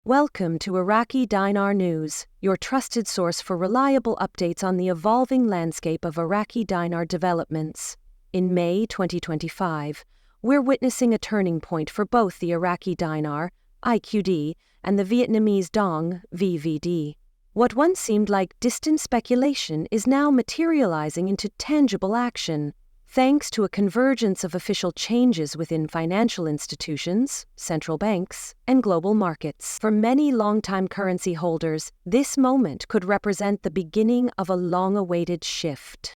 Welcome to Iraqi Dinar News, your trusted source for reliable updates on the evolving landscape of Iraqi dinar developments. In May 2025, we're witnessing a turning point for both the Iraqi dinar, IQD, and the Vietnamese dong, VVD. What once seemed like distant speculation is now materializing into tangible action, thanks to a convergence of official changes within financial institutions, central banks, and global markets. For many longtime currency holders, this moment could represent the beginning of a long-awaited shift.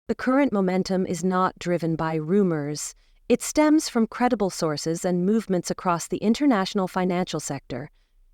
The current momentum is not driven by rumors. It stems from credible sources and movements across the international financial sector.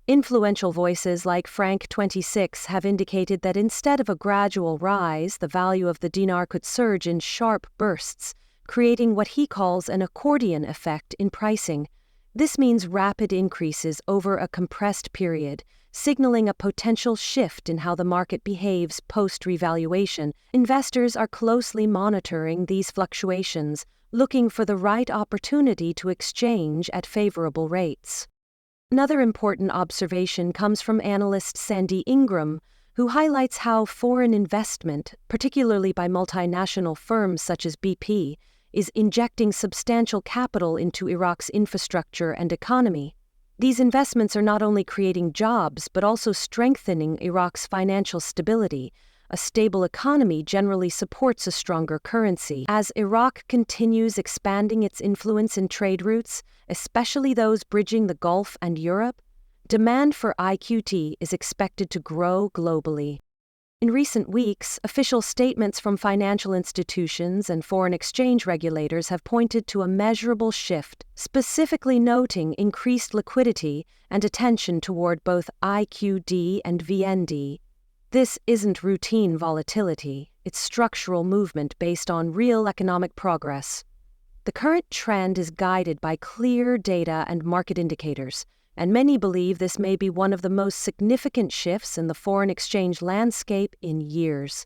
Influential voices like Frank26 have indicated that instead of a gradual rise, the value of the dinar could surge in sharp bursts, creating what he calls an accordion effect in pricing. This means rapid increases over a compressed period, signaling a potential shift in how the market behaves post-revaluation. Investors are closely monitoring these fluctuations, looking for the right opportunity to exchange at favorable rates. Another important observation comes from analyst Sandy Ingram, who highlights how foreign investment, particularly by multinational firms such as BP, is injecting substantial capital into Iraq's infrastructure and economy. These investments are not only creating jobs but also strengthening Iraq's financial stability. A stable economy generally supports a stronger currency. As Iraq continues expanding its influence in trade routes, especially those bridging the Gulf and Europe, demand for IQD is expected to grow globally. In recent weeks, official statements from financial institutions and foreign exchange regulators have pointed to a measurable shift, specifically noting increased liquidity and attention toward both IQD and VND. This isn't routine volatility, it's structural movement based on real economic progress. The current trend is guided by clear data and market indicators, and many believe this may be one of the most significant shifts in the foreign exchange landscape in years.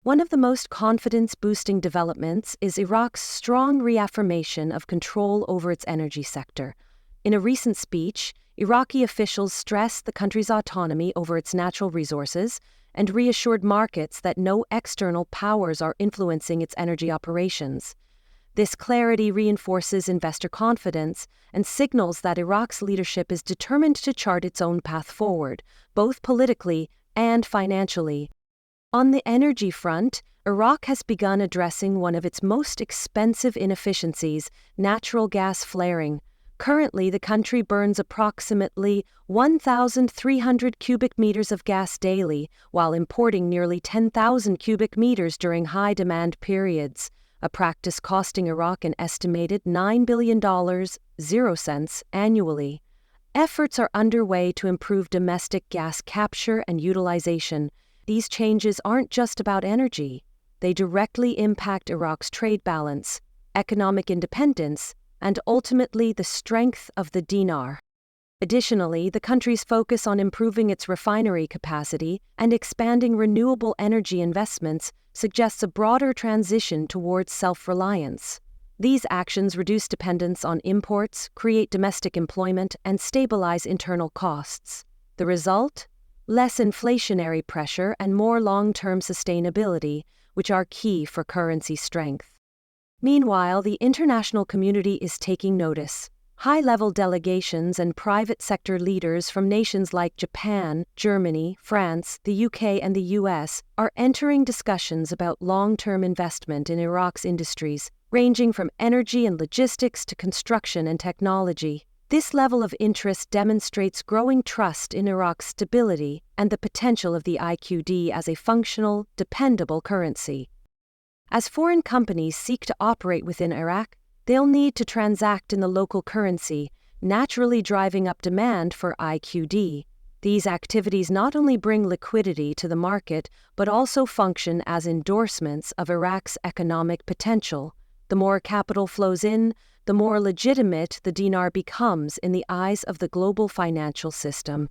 One of the most confidence-boosting developments is Iraq's strong reaffirmation of control over its energy sector. In a recent speech, Iraqi officials stressed the country's autonomy over its natural resources and reassured markets that no external powers are influencing its energy operations. This clarity reinforces investor confidence and signals that Iraq's leadership is determined to chart its own path forward, both politically and financially. On the energy front, Iraq has begun addressing one of its most expensive inefficiencies, natural gas flaring. Currently, the country burns approximately 1,300 cubic meters of gas daily, while importing nearly 10,000 cubic meters during high-demand periods, a practice costing Iraq an estimated $9 billion, 0 cents, annually. Efforts are underway to improve domestic gas capture and utilization. These changes aren't just about energy. They directly impact Iraq's trade balance, economic independence, and ultimately the strength of the dinar. Additionally, the country's focus on improving its refinery capacity and expanding renewable energy investments suggests a broader transition towards self-reliance. These actions reduce dependence on imports, create domestic employment, and stabilize internal costs. The result? Less inflationary pressure and more long-term sustainability, which are key for currency strength. Meanwhile, the international community is taking notice. High-level delegations and private sector leaders from nations like Japan, Germany, France, the UK, and the US are entering discussions about long-term investment in Iraq's industries, ranging from energy and logistics to construction and technology. This level of interest demonstrates growing trust in Iraq's stability and the potential of the IQD as a functional, dependable currency. As foreign companies seek to operate within Iraq, they'll need to transact in the local currency, naturally driving up demand for IQD. These activities not only bring liquidity to the market, but also function as endorsements of Iraq's economic potential. The more capital flows in, the more legitimate the dinar becomes in the eyes of the global financial system.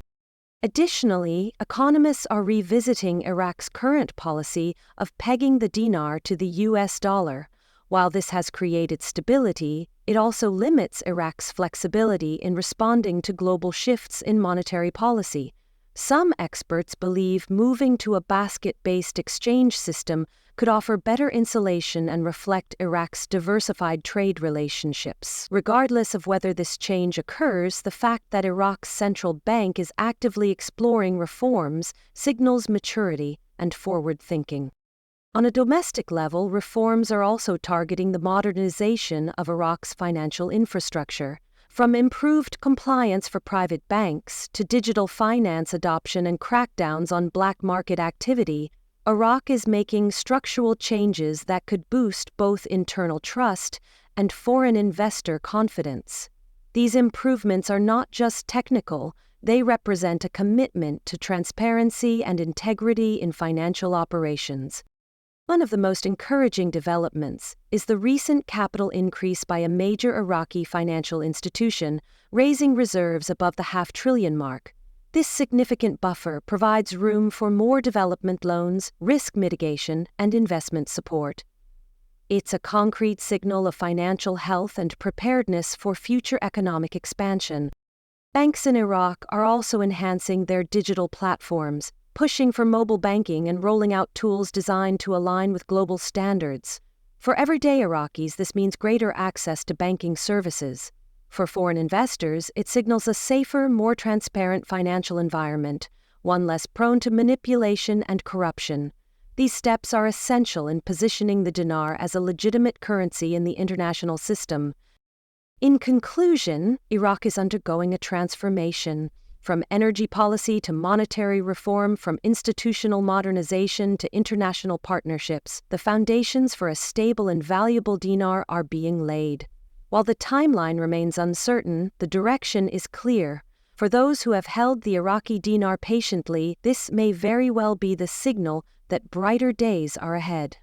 Additionally, economists are revisiting Iraq's current policy of pegging the dinar to the US dollar. While this has created stability, it also limits Iraq's flexibility in responding to global shifts in monetary policy. Some experts believe moving to a basket-based exchange system could offer better insulation and reflect Iraq's diversified trade relationships. Regardless of whether this change occurs, the fact that Iraq's central bank is actively exploring reforms signals maturity and forward thinking. On a domestic level, reforms are also targeting the modernization of Iraq's financial infrastructure. From improved compliance for private banks to digital finance adoption and crackdowns on black market activity, Iraq is making structural changes that could boost both internal trust and foreign investor confidence. These improvements are not just technical, they represent a commitment to transparency and integrity in financial operations. One of the most encouraging developments is the recent capital increase by a major Iraqi financial institution, raising reserves above the $500 billion mark. This significant buffer provides room for more development loans, risk mitigation, and investment support. It's a concrete signal of financial health and preparedness for future economic expansion. Banks in Iraq are also enhancing their digital platforms, pushing for mobile banking and rolling out tools designed to align with global standards. For everyday Iraqis, this means greater access to banking services. For foreign investors, it signals a safer, more transparent financial environment, one less prone to manipulation and corruption. These steps are essential in positioning the dinar as a legitimate currency in the international system. In conclusion, Iraq is undergoing a transformation. From energy policy to monetary reform, from institutional modernization to international partnerships, the foundations for a stable and valuable dinar are being laid. While the timeline remains uncertain, the direction is clear. For those who have held the Iraqi dinar patiently, this may very well be the signal that brighter days are ahead.